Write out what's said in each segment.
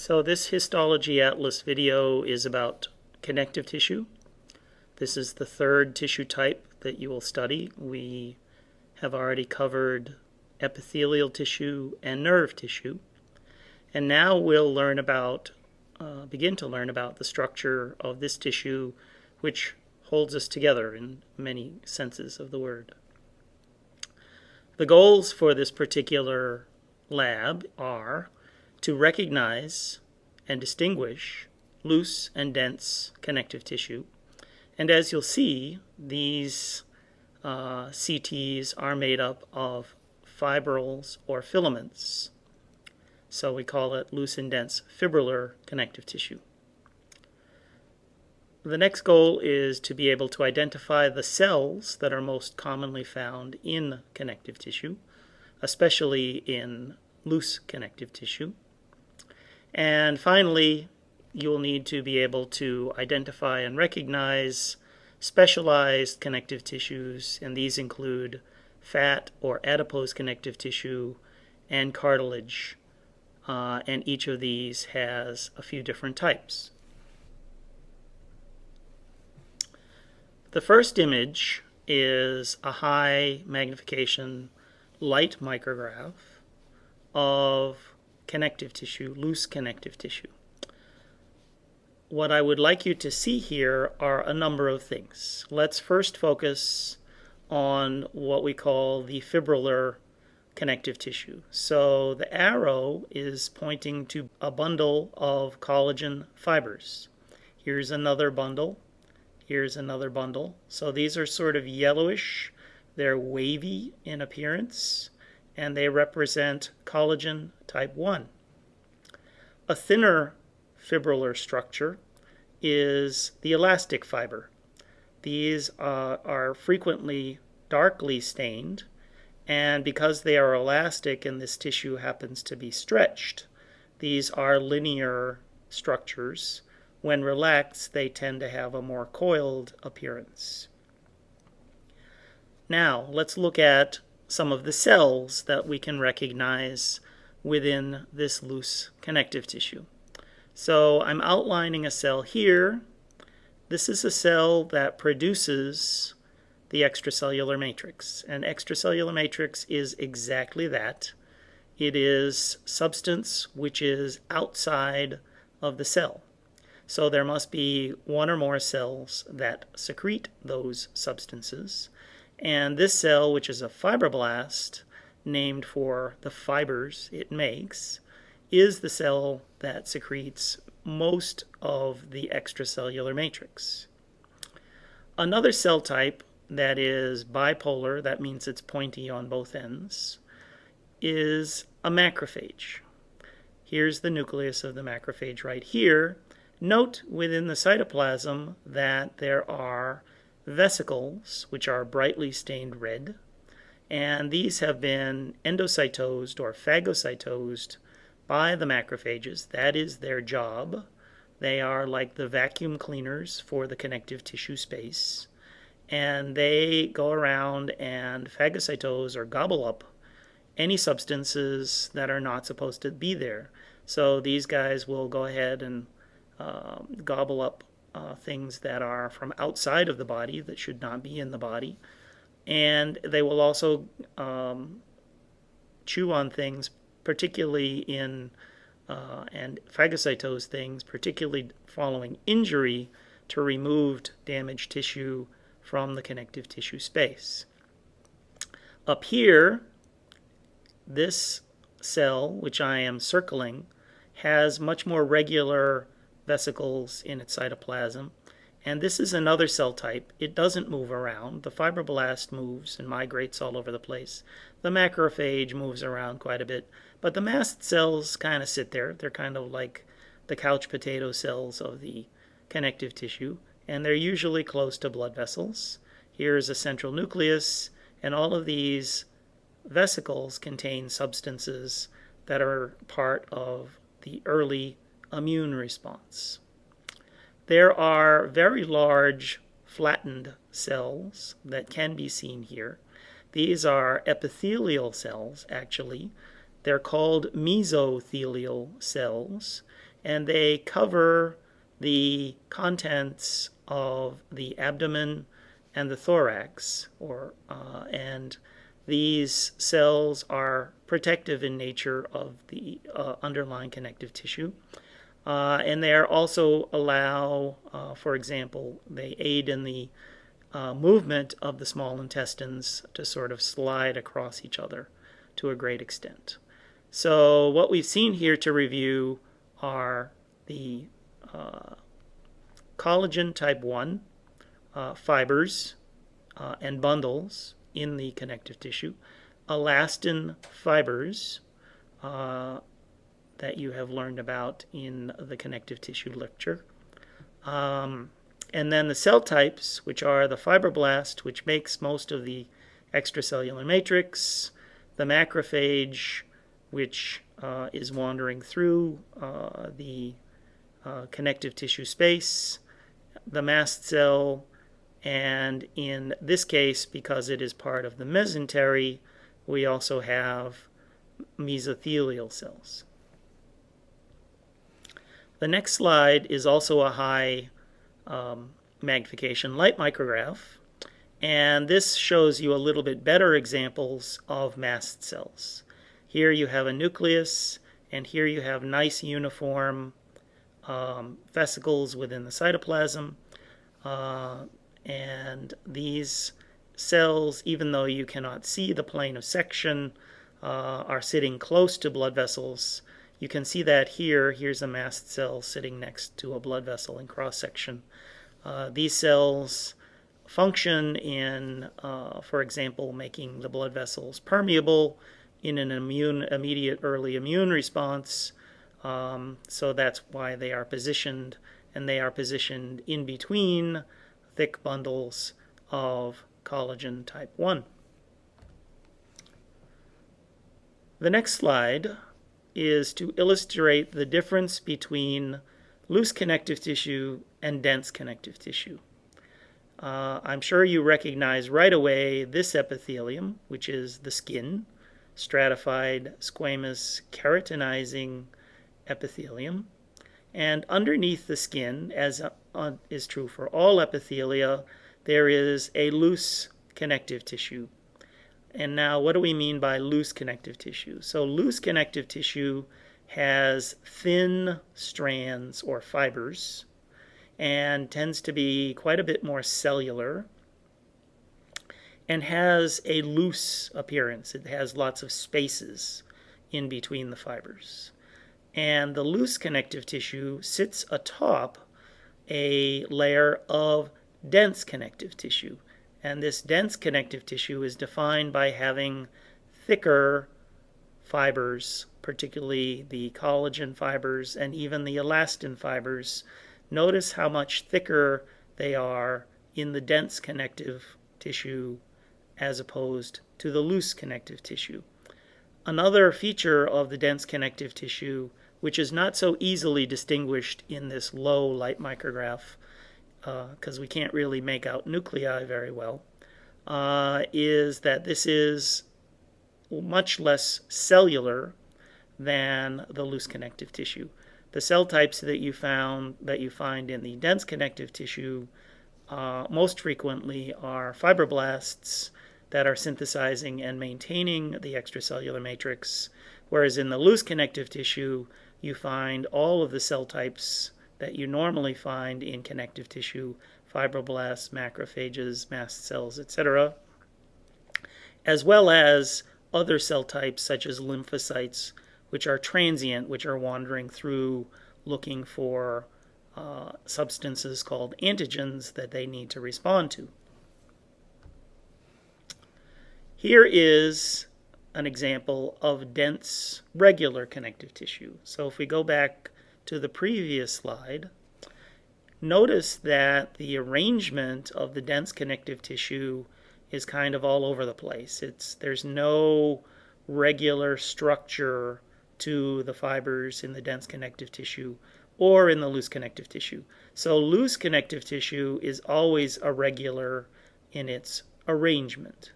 So this histology atlas video is about connective tissue. This is the third tissue type that you will study. We have already covered epithelial tissue and nerve tissue. And now we'll learn about, begin to learn about the structure of this tissue, which holds us together in many senses of the word. The goals for this particular lab are to recognize and distinguish loose and dense connective tissue. And as you'll see, these CTs are made up of fibrils or filaments. So we call it loose and dense fibrillar connective tissue. The next goal is to be able to identify the cells that are most commonly found in connective tissue, especially in loose connective tissue. And finally, you'll need to be able to identify and recognize specialized connective tissues, and these include fat or adipose connective tissue and cartilage. And each of these has a few different types. The first image is a high magnification light micrograph of connective tissue, loose connective tissue. What I would like you to see here are a number of things. Let's first focus on what we call the fibrillar connective tissue. So the arrow is pointing to a bundle of collagen fibers. Here's another bundle. Here's another bundle. So these are sort of yellowish. They're wavy in appearance, and they represent collagen type 1. A thinner fibrillar structure is the elastic fiber. These are frequently darkly stained, and because they are elastic and this tissue happens to be stretched, these are linear structures. When relaxed, they tend to have a more coiled appearance. Now, let's look at some of the cells that we can recognize within this loose connective tissue. So I'm outlining a cell here. This is a cell that produces the extracellular matrix. And extracellular matrix is exactly that. It is substance which is outside of the cell. So there must be one or more cells that secrete those substances. And this cell, which is a fibroblast, named for the fibers it makes, is the cell that secretes most of the extracellular matrix. Another cell type that is bipolar, that means it's pointy on both ends, is a macrophage. Here's the nucleus of the macrophage right here. Note within the cytoplasm that there are vesicles, which are brightly stained red, and these have been endocytosed or phagocytosed by the macrophages. That is their job. They are like the vacuum cleaners for the connective tissue space, and they go around and phagocytose or gobble up any substances that are not supposed to be there. So these guys will go ahead and gobble up things that are from outside of the body that should not be in the body. And they will also chew on things, particularly in and phagocytose things, particularly following injury, to remove damaged tissue from the connective tissue space. Up here, this cell, which I am circling, has much more regular vesicles in its cytoplasm. And this is another cell type. It doesn't move around. The fibroblast moves and migrates all over the place. The macrophage moves around quite a bit. But the mast cells kind of sit there. They're kind of like the couch potato cells of the connective tissue. And they're usually close to blood vessels. Here's a central nucleus. And all of these vesicles contain substances that are part of the early immune response. There are very large flattened cells that can be seen here. These are epithelial cells, actually. They're called mesothelial cells, and they cover the contents of the abdomen and the thorax, and these cells are protective in nature of the underlying connective tissue. And they are also allow, for example, they aid in the movement of the small intestines to sort of slide across each other to a great extent. So what we've seen here to review are the collagen type 1 fibers and bundles in the connective tissue, elastin fibers that you have learned about in the connective tissue lecture, and then the cell types, which are the fibroblast, which makes most of the extracellular matrix, the macrophage, which is wandering through the connective tissue space, the mast cell, and in this case, because it is part of the mesentery, we also have mesothelial cells. The next slide is also a high magnification light micrograph, and this shows you a little bit better examples of mast cells. Here you have a nucleus, and here you have nice uniform vesicles within the cytoplasm, and these cells, even though you cannot see the plane of section, are sitting close to blood vessels. You can see that here. Here's a mast cell sitting next to a blood vessel in cross-section. These cells function in, for example, making the blood vessels permeable in an immediate early immune response. So that's why they are positioned, and they are positioned in between thick bundles of collagen type 1. The next slide is to illustrate the difference between loose connective tissue and dense connective tissue. I'm sure you recognize right away this epithelium, which is the skin, stratified squamous keratinizing epithelium. And underneath the skin, as is true for all epithelia, there is a loose connective tissue. And now, what do we mean by loose connective tissue? So loose connective tissue has thin strands or fibers and tends to be quite a bit more cellular and has a loose appearance. It has lots of spaces in between the fibers. And the loose connective tissue sits atop a layer of dense connective tissue. And this dense connective tissue is defined by having thicker fibers, particularly the collagen fibers and even the elastin fibers. Notice how much thicker they are in the dense connective tissue as opposed to the loose connective tissue. Another feature of the dense connective tissue, which is not so easily distinguished in this low light micrograph, because we can't really make out nuclei very well, is that this is much less cellular than the loose connective tissue. The cell types that you find in the dense connective tissue most frequently are fibroblasts that are synthesizing and maintaining the extracellular matrix, whereas in the loose connective tissue you find all of the cell types that you normally find in connective tissue, fibroblasts, macrophages, mast cells, etc., as well as other cell types such as lymphocytes, which are transient, which are wandering through looking for substances called antigens that they need to respond to. Here is an example of dense regular connective tissue. So if we go back to the previous slide, notice that the arrangement of the dense connective tissue is kind of all over the place. There's no regular structure to the fibers in the dense connective tissue or in the loose connective tissue. So loose connective tissue is always irregular in its arrangement.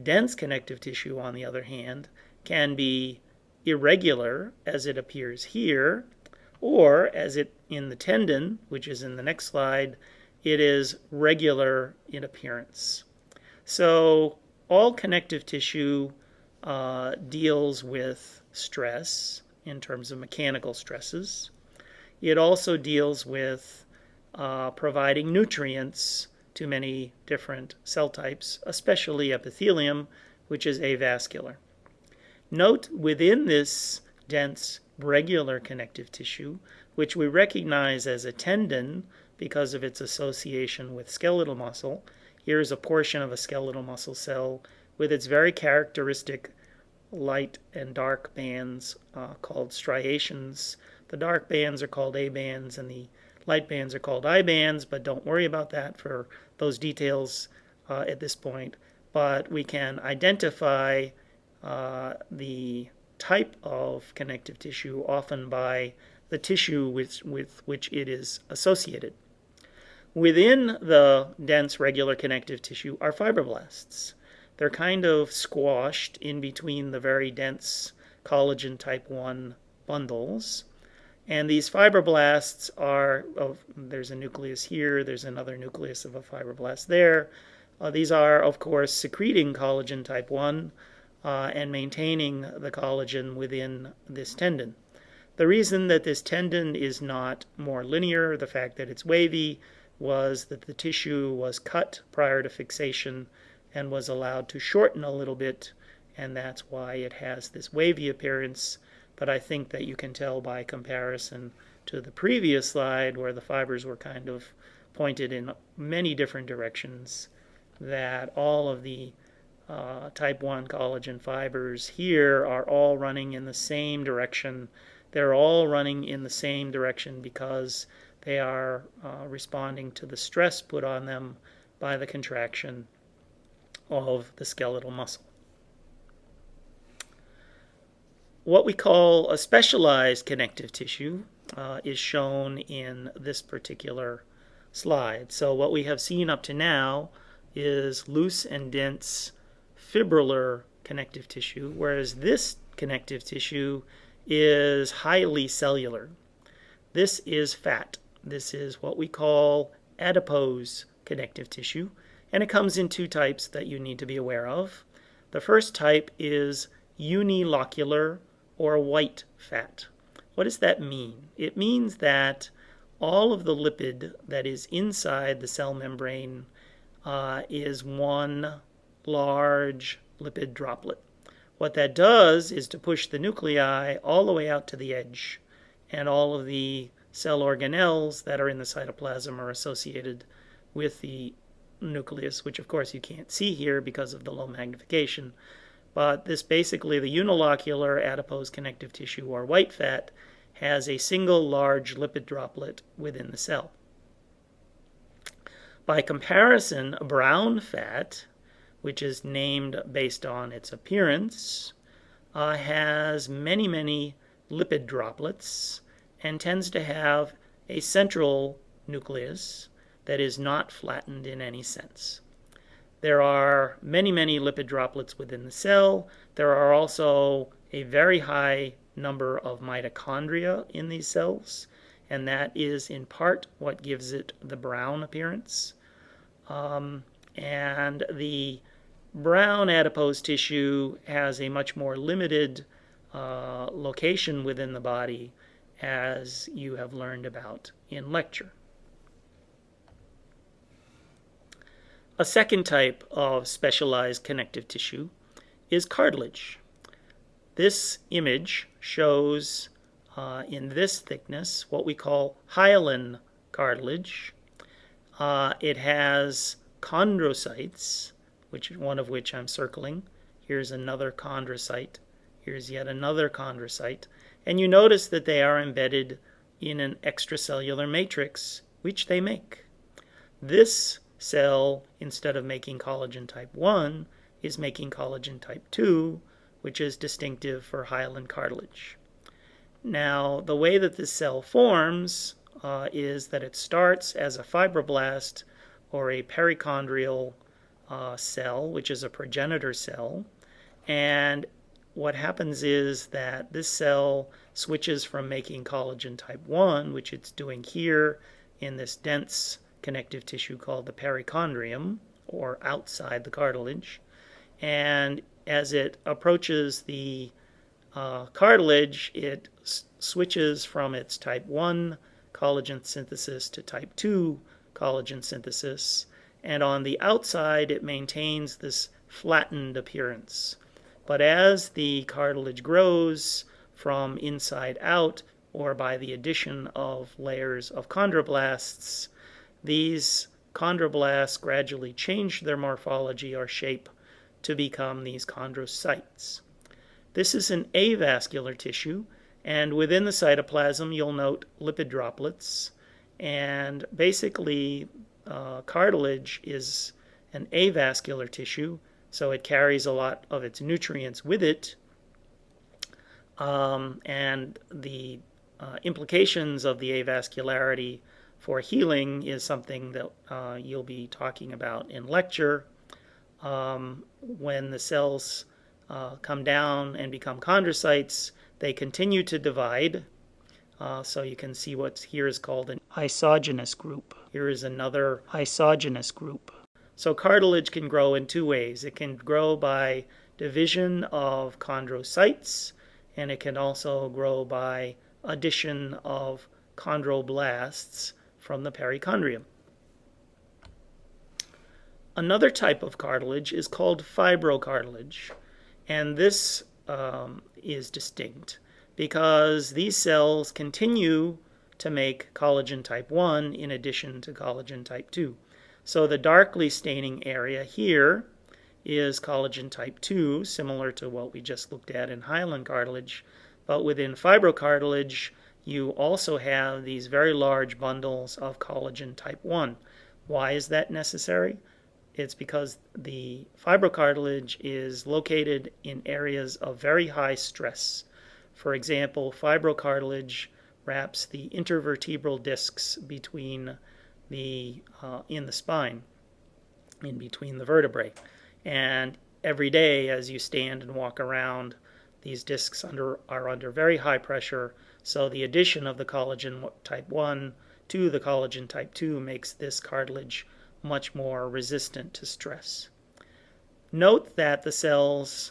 Dense connective tissue, on the other hand, can be irregular, as it appears here, Or, as it in the tendon, which is in the next slide, it is regular in appearance. So all connective tissue deals with stress in terms of mechanical stresses. It also deals with providing nutrients to many different cell types, especially epithelium, which is avascular. Note within this dense regular connective tissue, which we recognize as a tendon because of its association with skeletal muscle. Here's a portion of a skeletal muscle cell with its very characteristic light and dark bands called striations. The dark bands are called A bands and the light bands are called I bands, but don't worry about that for those details at this point. But we can identify the type of connective tissue often by the tissue with which it is associated. Within the dense regular connective tissue are fibroblasts. They're kind of squashed in between the very dense collagen type 1 bundles. And these fibroblasts are, there's a nucleus here, there's another nucleus of a fibroblast there. These are, of course, secreting collagen type 1 and maintaining the collagen within this tendon. The reason that this tendon is not more linear, the fact that it's wavy, was that the tissue was cut prior to fixation and was allowed to shorten a little bit, and that's why it has this wavy appearance. But I think that you can tell by comparison to the previous slide where the fibers were kind of pointed in many different directions that all of the type 1 collagen fibers here are all running in the same direction. They're all running in the same direction because they are responding to the stress put on them by the contraction of the skeletal muscle. What we call a specialized connective tissue is shown in this particular slide. So what we have seen up to now is loose and dense fibrillar connective tissue, whereas this connective tissue is highly cellular. This is fat. This is what we call adipose connective tissue, and it comes in two types that you need to be aware of. The first type is unilocular or white fat. What does that mean? It means that all of the lipid that is inside the cell membrane is one large lipid droplet. What that does is to push the nuclei all the way out to the edge, and all of the cell organelles that are in the cytoplasm are associated with the nucleus, which of course you can't see here because of the low magnification. But this basically, the unilocular adipose connective tissue, or white fat, has a single large lipid droplet within the cell. By comparison, brown fat, which is named based on its appearance, has many, many lipid droplets and tends to have a central nucleus that is not flattened in any sense. There are many, many lipid droplets within the cell. There are also a very high number of mitochondria in these cells, and that is in part what gives it the brown appearance. And the brown adipose tissue has a much more limited location within the body, as you have learned about in lecture. A second type of specialized connective tissue is cartilage. This image shows in this thickness what we call hyaline cartilage. It has chondrocytes, one of which I'm circling. Here's another chondrocyte. Here's yet another chondrocyte. And you notice that they are embedded in an extracellular matrix, which they make. This cell, instead of making collagen type 1, is making collagen type 2, which is distinctive for hyaline cartilage. Now, the way that this cell forms is that it starts as a fibroblast or a perichondrial cell, which is a progenitor cell, and what happens is that this cell switches from making collagen type 1, which it's doing here in this dense connective tissue called the perichondrium, or outside the cartilage. And as it approaches the cartilage, it switches from its type 1 collagen synthesis to type 2 collagen synthesis. And on the outside, it maintains this flattened appearance. But as the cartilage grows from inside out, or by the addition of layers of chondroblasts, these chondroblasts gradually change their morphology or shape to become these chondrocytes. This is an avascular tissue, and within the cytoplasm you'll note lipid droplets. And basically, cartilage is an avascular tissue, so it carries a lot of its nutrients with it. And the implications of the avascularity for healing is something that you'll be talking about in lecture. When the cells come down and become chondrocytes, they continue to divide. So you can see what here is called an isogenous group. Here is another isogenous group. So cartilage can grow in two ways. It can grow by division of chondrocytes, and it can also grow by addition of chondroblasts from the perichondrium. Another type of cartilage is called fibrocartilage, and this is distinct because these cells continue to make collagen type 1 in addition to collagen type 2. So the darkly staining area here is collagen type 2, similar to what we just looked at in hyaline cartilage. But within fibrocartilage, you also have these very large bundles of collagen type 1. Why is that necessary? It's because the fibrocartilage is located in areas of very high stress. For example, fibrocartilage wraps the intervertebral discs between in the spine, in between the vertebrae. And every day as you stand and walk around, these discs are under very high pressure, so the addition of the collagen type 1 to the collagen type 2 makes this cartilage much more resistant to stress. Note that the cells,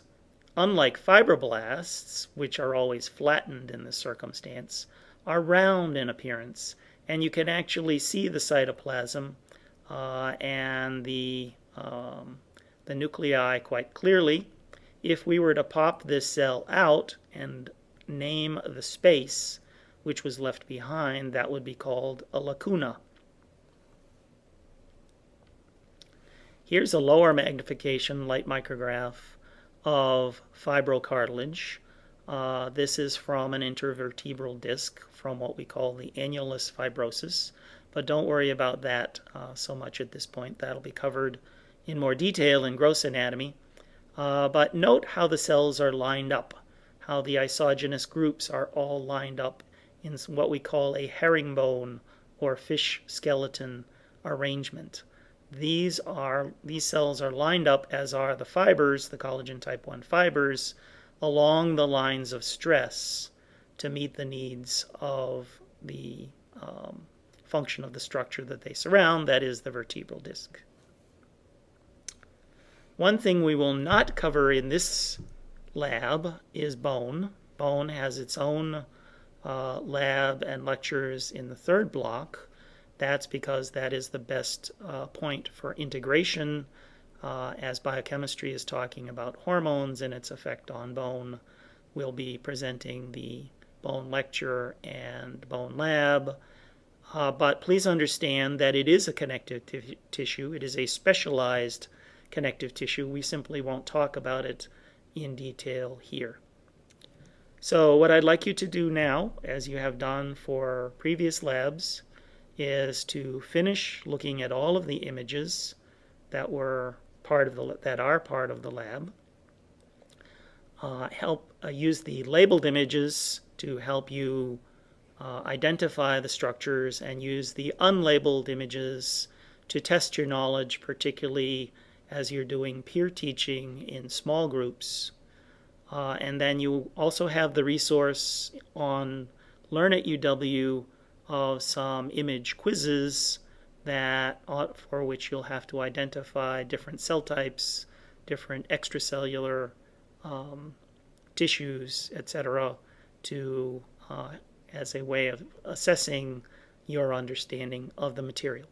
unlike fibroblasts, which are always flattened in this circumstance, are round in appearance, and you can actually see the cytoplasm and the nuclei quite clearly. If we were to pop this cell out and name the space which was left behind, that would be called a lacuna. Here's a lower magnification light micrograph of fibrocartilage. This is from an intervertebral disc from what we call the annulus fibrosus, but don't worry about that so much at this point. That'll be covered in more detail in gross anatomy. But note how the cells are lined up, how the isogenous groups are all lined up in what we call a herringbone or fish skeleton arrangement. These cells are lined up, as are the fibers, the collagen type 1 fibers, along the lines of stress to meet the needs of the function of the structure that they surround, that is the vertebral disc. One thing we will not cover in this lab is bone. Bone has its own lab and lectures in the third block. That's because that is the best point for integration, as biochemistry is talking about hormones and its effect on bone. We'll be presenting the bone lecture and bone lab. But please understand that it is a connective tissue. It is a specialized connective tissue. We simply won't talk about it in detail here. So what I'd like you to do now, as you have done for previous labs, is to finish looking at all of the images that are part of the lab. Use the labeled images to help you identify the structures, and use the unlabeled images to test your knowledge, particularly as you're doing peer teaching in small groups. And then you also have the resource on Learn at UW of some image quizzes that for which you'll have to identify different cell types, different extracellular tissues, etc., to as a way of assessing your understanding of the material.